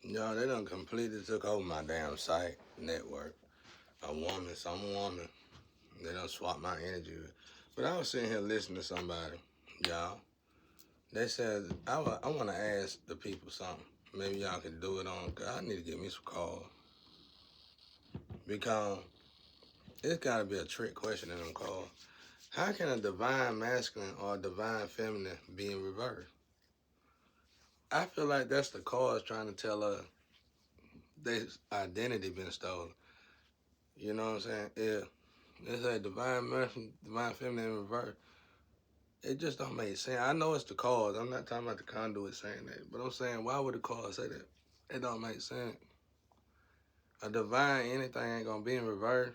Yo, they done completely took over my damn site network. A woman, some woman. They done swapped my energy. But I was sitting here listening to somebody, y'all. They said, I want to ask the people something. Maybe y'all can do it on, cause I need to get me some calls. Because it's got to be a trick question in them calls. How can a divine masculine or a divine feminine be in reverse? I feel like that's the cards trying to tell us their identity been stolen. You know what I'm saying? Yeah. It's a divine masculine, divine feminine in reverse. It just don't make sense. I know it's the cause. I'm not talking about the conduit saying that. But I'm saying, why would the cause say that? It don't make sense. A divine anything ain't gonna be in reverse.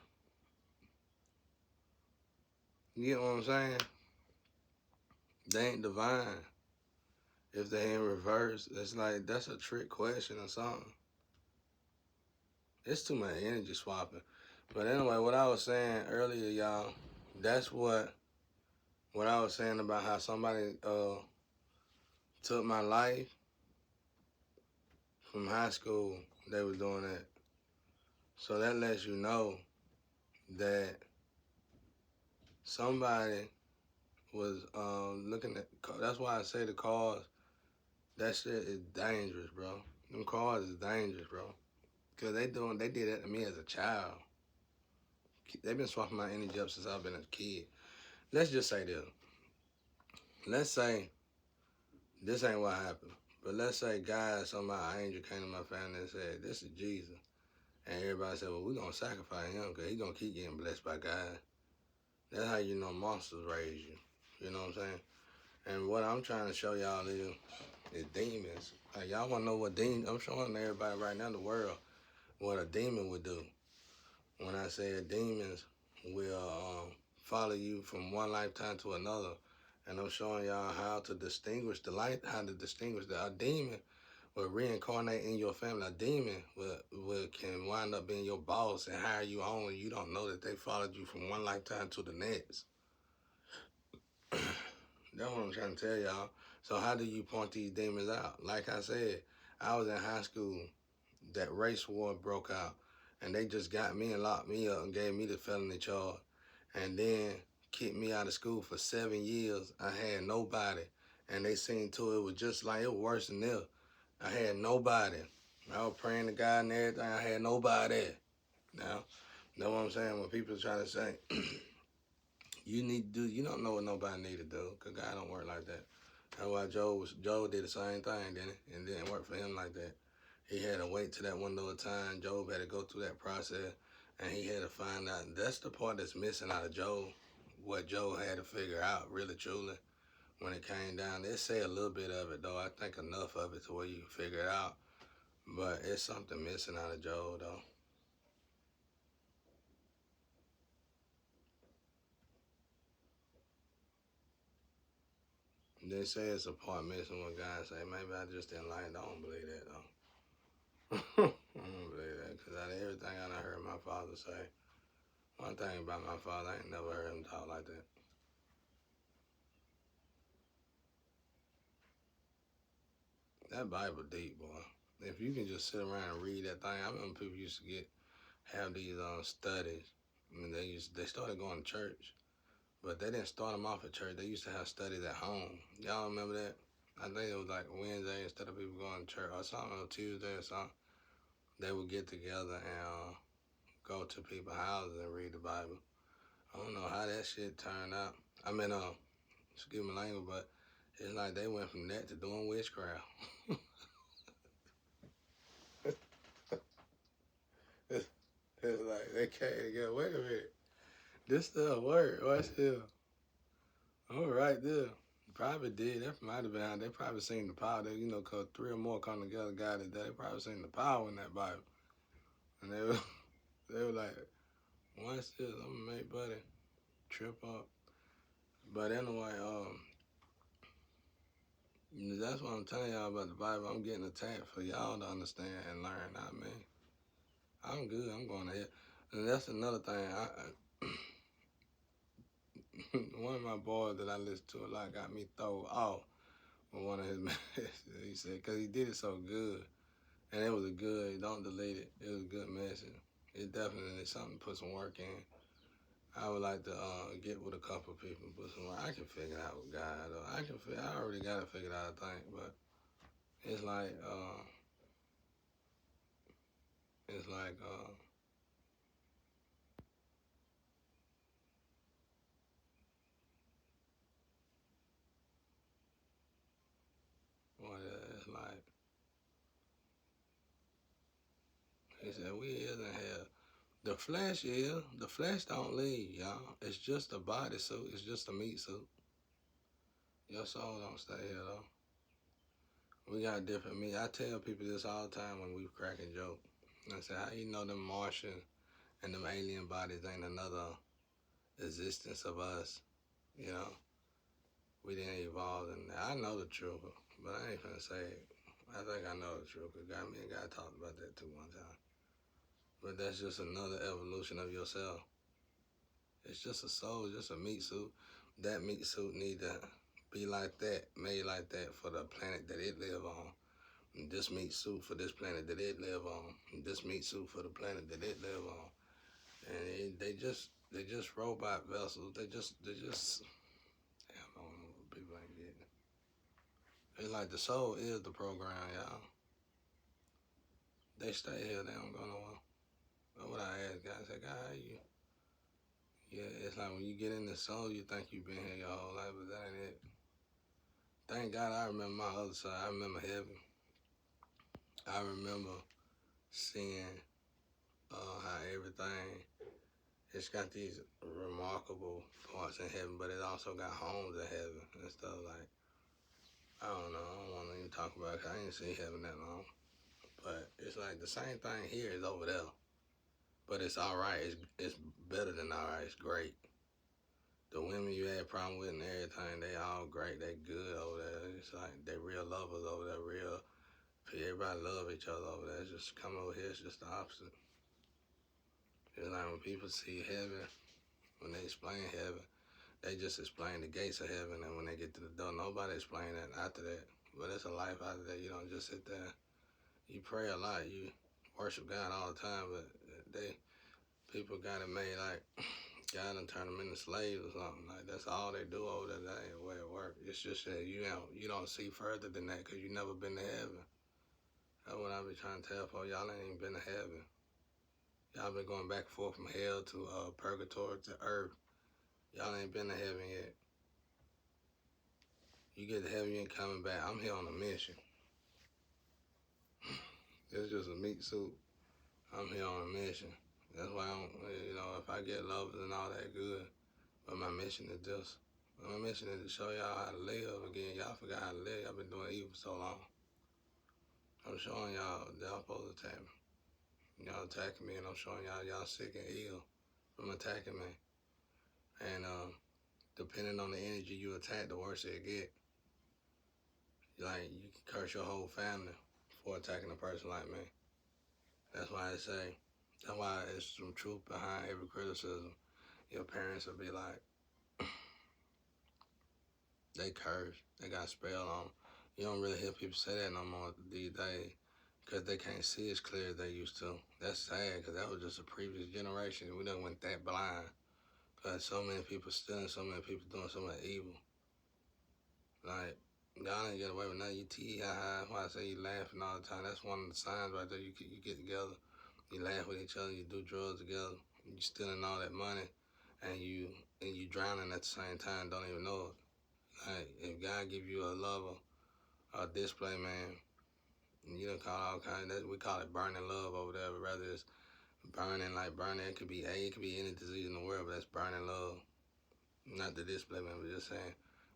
You get what I'm saying? They ain't divine. If they in reverse, it's like that's a trick question or something. It's too much energy swapping. But anyway, what I was saying earlier, y'all, that's what I was saying about how somebody took my life from high school. They were doing that. So that lets you know that somebody was looking at. That's why I say the cars. That shit is dangerous, bro. Them cars is dangerous, bro. Cause they did that to me as a child. They've been swapping my energy up since I've been a kid. Let's just say this. Let's say this ain't what happened. But let's say God, somebody, an angel came to my family and said, this is Jesus. And everybody said, well, we're going to sacrifice him because he's going to keep getting blessed by God. That's how you know monsters raise you. You know what I'm saying? And what I'm trying to show y'all is demons. Like, y'all want to know what demons, I'm showing everybody right now in the world what a demon would do. When I say demons will follow you from one lifetime to another. And I'm showing y'all how to distinguish the light, how to distinguish that a demon will reincarnate in your family. A demon will can wind up being your boss and hire you on, and you don't know that they followed you from one lifetime to the next. That's what I'm trying to tell y'all. So how do you point these demons out? Like I said, I was in high school. That race war broke out, and they just got me and locked me up and gave me the felony charge, and then kicked me out of school for 7 years. I had nobody, and they seen to it was just like it was worse than this. I had nobody. I was praying to God and everything. I had nobody. Now, know what I'm saying? When people try to say, you don't know what nobody need to do, because God don't work like that. That's why Job did the same thing, didn't he? And it didn't work for him like that. He had to wait to that window of time. Job had to go through that process, and he had to find out. That's the part that's missing out of Job. What Job had to figure out, really, truly, when it came down. They say a little bit of it, though. I think enough of it to where you can figure it out. But it's something missing out of Job, though. They say it's a part missing what God say. Maybe I just didn't like it. I don't believe that, though. I don't believe that, because out of everything I done heard my father say, one thing about my father, I ain't never heard him talk like that. That Bible deep, boy. If you can just sit around and read that thing, I remember people used to have these studies. I mean, they started going to church, but they didn't start them off at church. They used to have studies at home. Y'all remember that? I think it was like Wednesday instead of people going to church, or something, or Tuesday or something. They would get together and go to people's houses and read the Bible. I don't know how that shit turned out. I mean, excuse my language, but it's like they went from that to doing witchcraft. It's like they came together. Wait a minute. This stuff work. Watch this. All right there. Probably did. That might have been how they probably seen the power. They, cause 3 or more come together, God is that. They probably seen the power in that Bible. And they were like, watch this. I'm gonna make buddy trip up. But anyway, that's what I'm telling y'all about the Bible. I'm getting attacked for y'all to understand and learn, not me. I'm good. I'm going ahead. And that's another thing. One of my boys that I listen to a lot got me thrown off with one of his messages. He said, because he did it so good. And it was a good, don't delete it. It was a good message. It definitely is something to put some work in. I would like to get with a couple of people, put some work. I can figure it out with God, though. I already got it figured out, I think, but it's like, it's like, what it's like, he said, we is in hell. The flesh is. The flesh don't leave, y'all. It's just a body suit. It's just a meat suit. Your soul don't stay here, though. We got different meat. I tell people this all the time when we crack a joke. I say, how you know them Martian and them alien bodies ain't another existence of us? You know, we didn't evolve in that. I know the truth, but I ain't finna say it. I think I know the truth, because me and God talked about that too one time. But that's just another evolution of yourself. It's just a soul, just a meat suit. That meat suit need to be like that, made like that for the planet that it live on. And this meat suit for this planet that it live on. And this meat suit for the planet that it live on. And they just robot vessels. They just. Damn, I don't know what people ain't getting. It's like the soul is the program, y'all. They stay here. They don't go nowhere. But what I ask God, I say, God, how you? Yeah, it's like when you get in the soul, you think you've been here your whole life, but that ain't it. Thank God I remember my other side. I remember heaven. I remember seeing how everything, it's got these remarkable parts in heaven, but it also got homes in heaven and stuff like, I don't know, I don't want to even talk about it 'cause I ain't seen heaven that long. But it's like the same thing here is over there. But it's all right. It's better than all right. It's great. The women you had problem with and everything, they all great. They good over there. It's like they real lovers over there. Real. Everybody love each other over there. It's just come over here. It's just the opposite. It's like when people see heaven, when they explain heaven, they just explain the gates of heaven, and when they get to the door, nobody explain that after that. But it's a life after that. You don't just sit there. You pray a lot. You worship God all the time, but people got it made like God done turn them into slaves or something. Like that's all they do over there. That ain't the way it works. It's just that you don't see further than that because you never been to heaven. That's what I be trying to tell folks. Y'all ain't even been to heaven. Y'all been going back and forth from hell to purgatory to earth. Y'all ain't been to heaven yet. You get to heaven, you ain't coming back. I'm here on a mission. It's just a meat suit. I'm here on a mission. That's why I don't, if I get lovers and all that, good. But my mission is this. My mission is to show y'all how to live again. Y'all forgot how to live. Y'all been doing evil so long. I'm showing y'all y'all supposed to attack me. Y'all attacking me, and I'm showing y'all sick and ill from attacking me. And depending on the energy you attack, the worse it get. Like you can curse your whole family for attacking a person like me. That's why I say. That's why it's some truth behind every criticism. Your parents will be like, they curse. They got a spell on them. You don't really hear people say that no more these days because they can't see as clear as they used to. That's sad because that was just a previous generation. We done went that blind because so many people stealing, so many people doing so much evil. Like, y'all ain't get away with nothing. You tee-ha-ha. That's why I say you laughing all the time. That's one of the signs right there. You get together, you laugh with each other, you do drugs together, you stealing all that money, and you drowning at the same time, don't even know it. Like, if God give you a lover, a display man, you don't call all kinds of, we call it burning love over there, but rather it's burning like burning. It could be it could be any disease in the world, but that's burning love. Not the display man, but just saying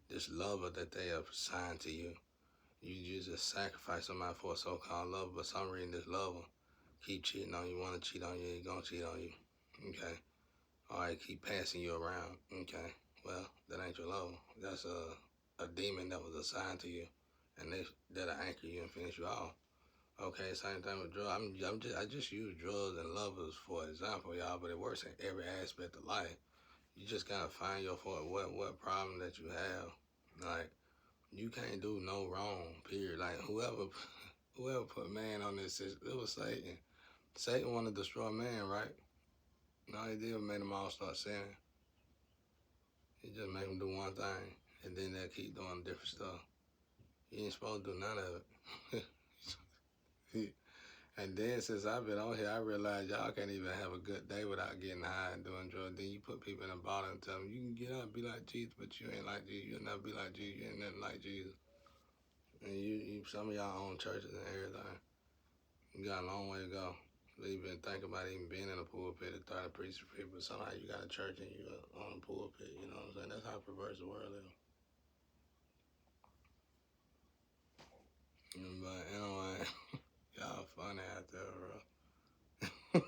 this lover that they have assigned to you. You just sacrifice somebody for a so-called lover, but some reason this lover keep cheating on you, want to cheat on you, he gonna cheat on you. Okay. All right, keep passing you around. Okay. Well, that ain't your lover. That's a demon that was assigned to you, and that'll anchor you and finish you off. Okay, same thing with drugs. I just use drugs and lovers for example, y'all, but it works in every aspect of life. You just gotta find your fault. What problem that you have. Like you can't do no wrong. Period. Like whoever put man on this, it was Satan. Satan wanted to destroy man, right? No, he did made them all start sinning. He just made them do one thing, and then they'll keep doing different stuff. You ain't supposed to do none of it. And then since I've been on here, I realized y'all can't even have a good day without getting high and doing drugs. Then you put people in a bottle and tell them, you can get up and be like Jesus, but you ain't like Jesus. You'll never be like Jesus. You ain't nothing like Jesus. And you some of y'all own churches and everything. You got a long way to go. You been thinking about even being in a pulpit and starting to preach to people, but somehow you got a church and you on a pulpit. You know what I'm saying? That's how perverse the world is. But anyway, y'all funny out there, bro.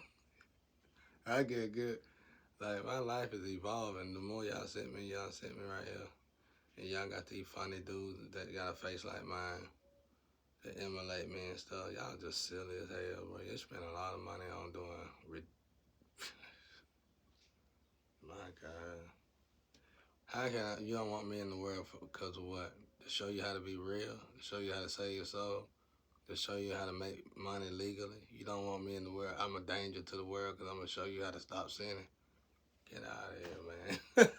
I get good. Like, my life is evolving. The more y'all sit me right here. And y'all got these funny dudes that got a face like mine that emulate me and stuff. Y'all just silly as hell, bro. You spend a lot of money on doing. My God. How can you don't want me in the world because of what? To show you how to be real? To show you how to save your soul? To show you how to make money legally? You don't want me in the world? I'm a danger to the world because I'm going to show you how to stop sinning? Get out of here, man.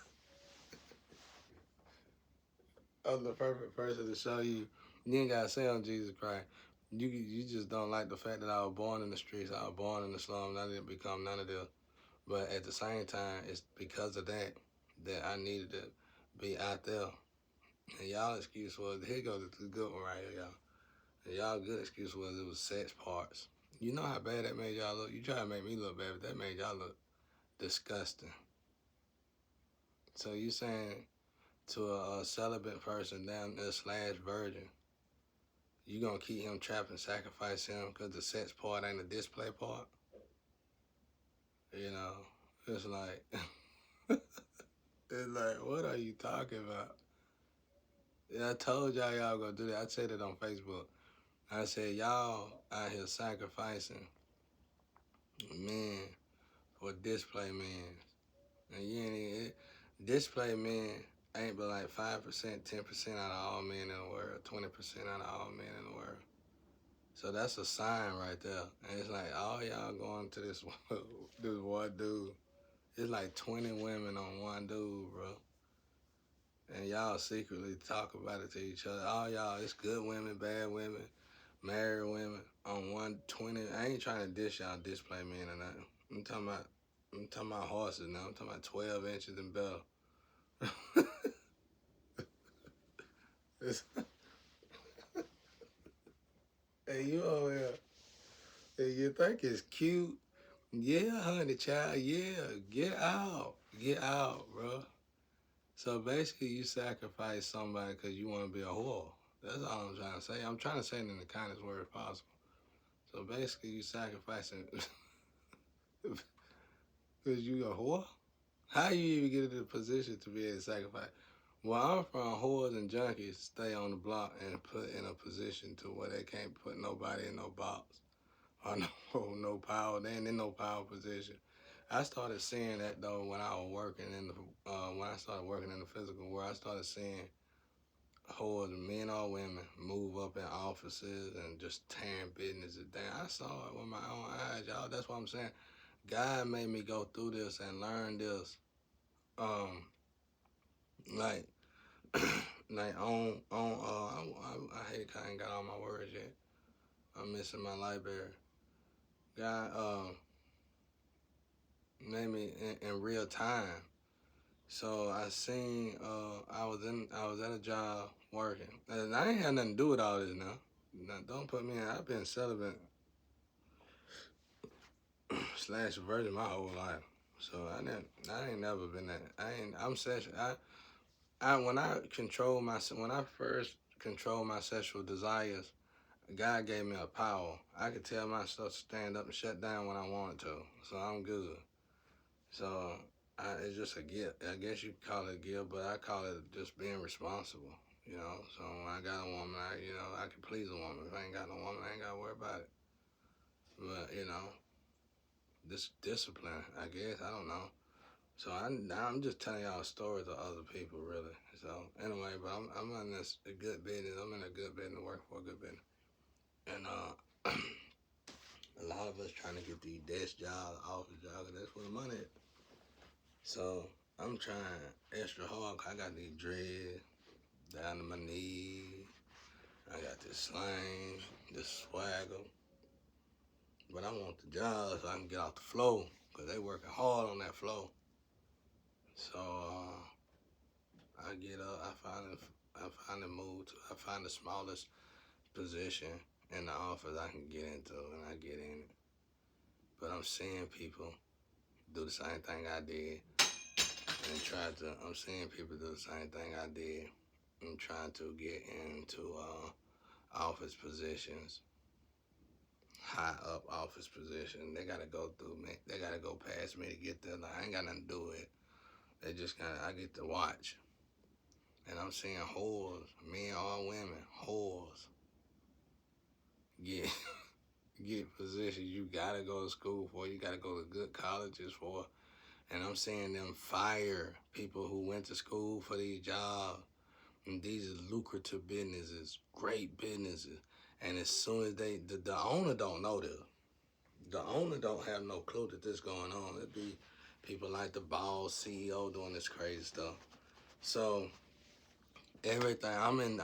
I'm the perfect person to show you. You ain't got to say on Jesus Christ. You just don't like the fact that I was born in the streets. I was born in the slums. I didn't become none of this. But at the same time, it's because of that I needed to be out there. And y'all excuse was, here goes the good one right here, y'all. And y'all good excuse was it was sex parts. You know how bad that made y'all look? You try to make me look bad, but that made y'all look disgusting. So you saying to a celibate person down there / virgin, you gonna keep him trapped and sacrifice him because the sex part ain't a display part? You know, it's like, it's like, what are you talking about? And I told y'all gonna do that. I said it on Facebook. I said, y'all out here sacrificing men for display men. And you ain't even, display men ain't but like 5%, 10% out of all men in the world, 20% out of all men in the world. So that's a sign right there. And it's like, all y'all going to this one dude. It's like 20 women on one dude, bro. And y'all secretly talk about it to each other. All y'all, it's good women, bad women, married women on 120. I ain't trying to dish y'all display men or nothing. I'm talking about horses now. I'm talking about 12 inches and better. Hey, you over here. Hey, you think it's cute? Yeah, honey, child. Yeah, get out. Get out, bro. So basically, you sacrifice somebody because you want to be a whore. That's all I'm trying to say. I'm trying to say it in the kindest word possible. So basically, you sacrificing because you a whore? How you even get into the position to be able to sacrifice? Well, I'm from, whores and junkies stay on the block and put in a position to where they can't put nobody in no box or no power. They ain't in no power position. I started seeing that though when I was working in the when I started working in the physical world. I started seeing whores, men or women, move up in offices and just tearing businesses down. I saw it with my own eyes, y'all. That's what I'm saying. God made me go through this and learn this. Like, like I hate it 'cause I ain't got all my words yet. I'm missing my library. God made me in real time. So I seen I was at a job working. And I ain't had nothing to do with all this now. Don't put me in. I've been celibate / virgin my whole life. So I ain't never been that. I'm sexual. When I first controlled my sexual desires, God gave me a power. I could tell myself to stand up and shut down when I wanted to. So I'm good. So it's just a gift. I guess you could call it a gift, but I call it just being responsible. You know, so when I got a woman, I can please a woman. If I ain't got no woman, I ain't got to worry about it. But, this discipline, I guess, I don't know. So I'm just telling y'all stories of other people, really. So anyway, but I'm in this a good business. I'm in a good business, working for a good business. And a lot of us trying to get these desk jobs, office jobs, 'cause that's where the money is. So I'm trying extra hard. 'Cause I got these dreads down to my knees. I got this slang, this swagger. But I want the job so I can get off the floor. 'Cause they working hard on that floor. So I get up, I finally move to, I find the smallest position in the office I can get into, and I get in it. But I'm seeing people do the same thing I did, and I'm seeing people do the same thing I did, and trying to get into office positions, high up office position. They gotta go through me. They gotta go past me to get there. Like, I ain't got nothing to do with it. They just I get to watch. And I'm seeing whores, men or women, whores, get get positions you gotta go to school for, you gotta go to good colleges for. And I'm seeing them fire people who went to school for these jobs. And these are lucrative businesses, great businesses. And as soon as the owner don't know this. The owner don't have no clue that this going on. It'd be people like the boss, CEO doing this crazy stuff. So everything I'm in the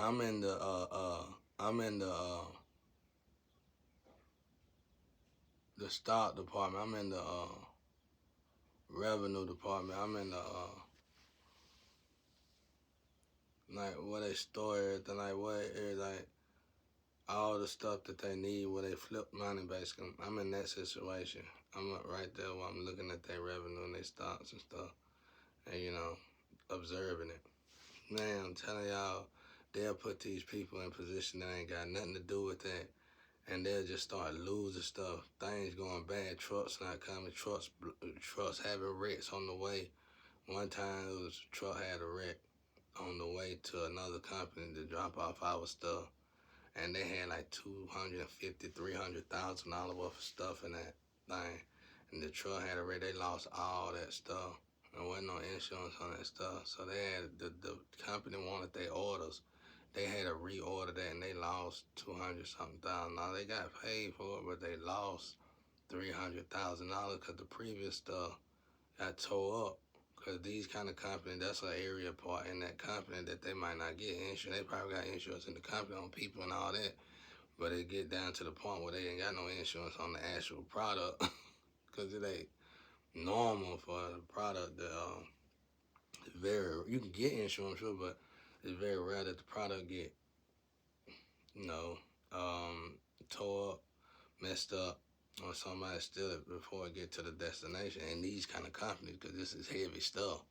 stock department. I'm in the revenue department. I'm in the like where they store everything, like what is like all the stuff that they need where they flip money basically. I'm in that situation. I'm right there while I'm looking at their revenue and their stocks and stuff, and observing it. Man, I'm telling y'all, they'll put these people in position that ain't got nothing to do with that, and they'll just start losing stuff. Things going bad. Trucks not coming. Trucks having wrecks on the way. One time it was a truck had a wreck on the way to another company to drop off our stuff, and they had like $250,000, $300,000 worth of stuff in that thing, and the truck had a wreck. They lost all that stuff. There wasn't no insurance on that stuff, so they had the company wanted their orders. They had to reorder that, and they lost 200 something thousand. Now they got paid for it, but they lost $300,000 because the previous stuff got tore up. Because these kind of companies, that's an area part in that company that they might not get insurance. They probably got insurance in the company on people and all that, but it get down to the point where they ain't got no insurance on the actual product because it ain't normal for the product that you can get insurance, sure, but it's very rare that the product get tore up, messed up, or somebody steal it before it get to the destination. And these kind of companies, because this is heavy stuff.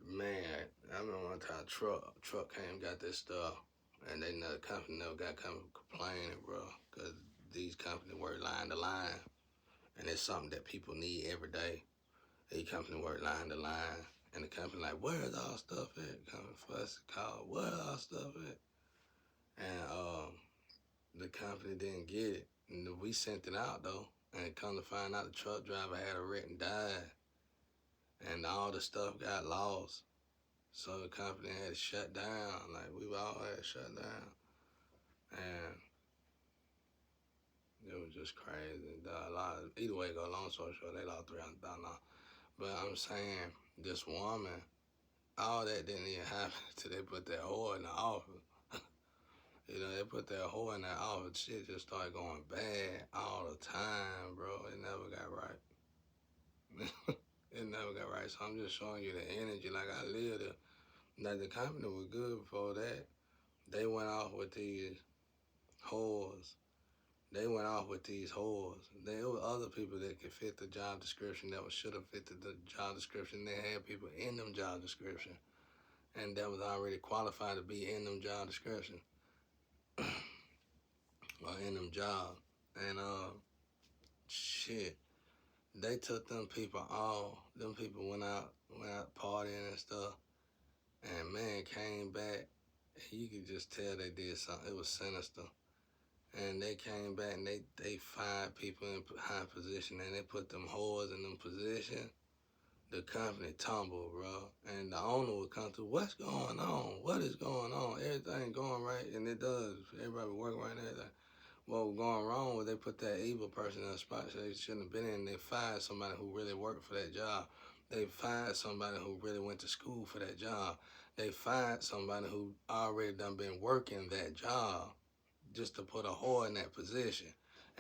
Man, I remember one time truck came and got this stuff, and the company never got come complaining, bro, because these companies work line to line, and it's something that people need every day. These companies work line to line, and the company like, where's our stuff at? Company fuss, call, where's our stuff at? And the company didn't get it, and we sent it out though, and come to find out the truck driver had a wreck and died, and all the stuff got lost. So the company had to shut down. Like, we all had to shut down. And it was just crazy. Either way, go long story short, they lost $300,000. But I'm saying, this woman, all that didn't even happen until they put that whore in the office. They put that whore in that office. Shit just started going bad all the time, bro. It never got right. It never got right. So I'm just showing you the energy like I lived it. Like, the company was good before that. They went off with these whores. There were other people that could fit the job description that should have fit the job description. They had people in them job description, and that was already qualified to be in them job description or in them jobs. And shit, they took them people off. Them people went out partying and stuff, and man came back. You could just tell they did something. It was sinister. And they came back and they fired people in high position, and they put them whores in them position. The company tumbled, bro. And the owner would come through, what's going on? What is going on? Everything going right, and it does. Everybody working right and everything. what was going wrong was they put that evil person in a spot they shouldn't have been in. They fired somebody who really worked for that job. They fired somebody who really went to school for that job. They fired somebody who already done been working that job just to put a whore in that position.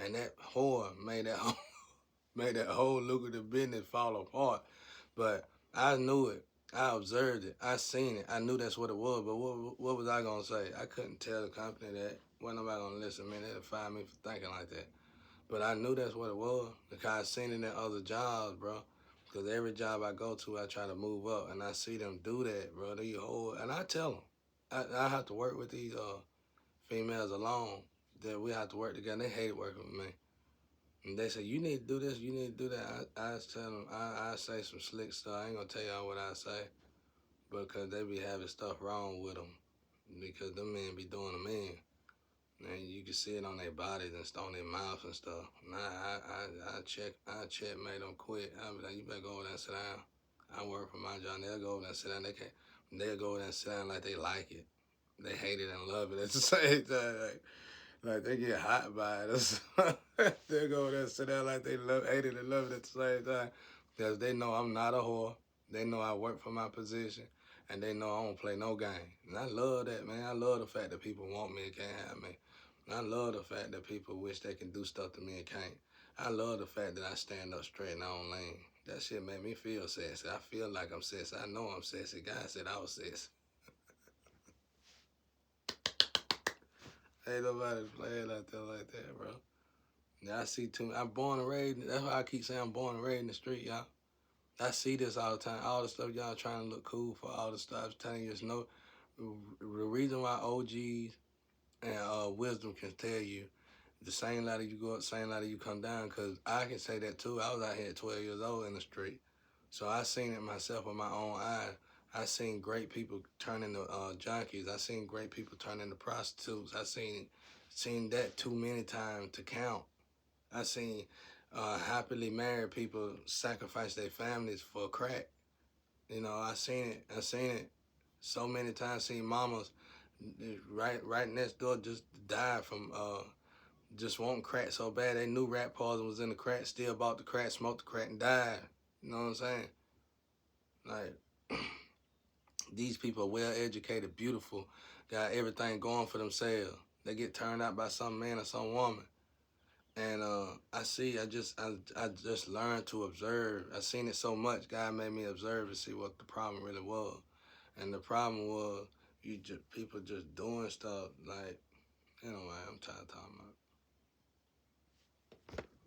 And that whore made that whole lucrative business fall apart. But I knew it. I observed it. I seen it. I knew that's what it was. But what was I gonna say? I couldn't tell the company that. Wasn't nobody gonna listen, man. They'd fire me for thinking like that. But I knew that's what it was because I seen it in other jobs, bro. Because every job I go to, I try to move up, and I see them do that, bro. They whole, and I tell them, I have to work with these females alone. That we have to work together. They hate working with me. And they say, you need to do this, you need to do that. I tell them, I say some slick stuff. I ain't gonna tell y'all what I say because they be having stuff wrong with them because them men be doing them in. And you can see it on their bodies and stuff, on their mouths and stuff. Nah, I checkmate them quick. I be like, you better go over there and sit down. I work for my job. They'll go over there and sit down. They'll go over there and sit down like they like it. They hate it and love it at the same time. Like they get hot by it. They'll go over there and sit down like they hate it and love it at the same time. Because they know I'm not a whore. They know I work for my position. And they know I don't play no game. And I love that, man. I love the fact that people want me and can't have me. I love the fact that people wish they can do stuff to me and can't. I love the fact that I stand up straight and I don't lean. That shit made me feel sexy. I feel like I'm sexy. I know I'm sexy. God said I was sexy. Ain't nobody playing out there like that, bro. Yeah, I see too. I'm born and raised. That's why I keep saying I'm born and raised in the street, y'all. I see this all the time. All the stuff y'all trying to look cool for. All the stuff I'm telling you, it's no. The reason why OGs and wisdom can tell you the same ladder you go up, same ladder you come down. Cause I can say that too. I was out here at 12 years old in the street, so I seen it myself with my own eyes. I seen great people turn into junkies. I seen great people turn into prostitutes. I seen that too many times to count. I seen happily married people sacrifice their families for crack. You know, I seen it. I seen it so many times. Seen mamas right next door just died from just wanting crack so bad. They knew rat poison was in the crack, still bought the crack, smoked the crack, and died. You know what I'm saying? Like, these people are well educated, beautiful, got everything going for themselves. They get turned out by some man or some woman. And I just learned to observe. I seen it so much. God made me observe to see what the problem really was. And the problem was people just doing stuff like, you know what I'm tired of talking about.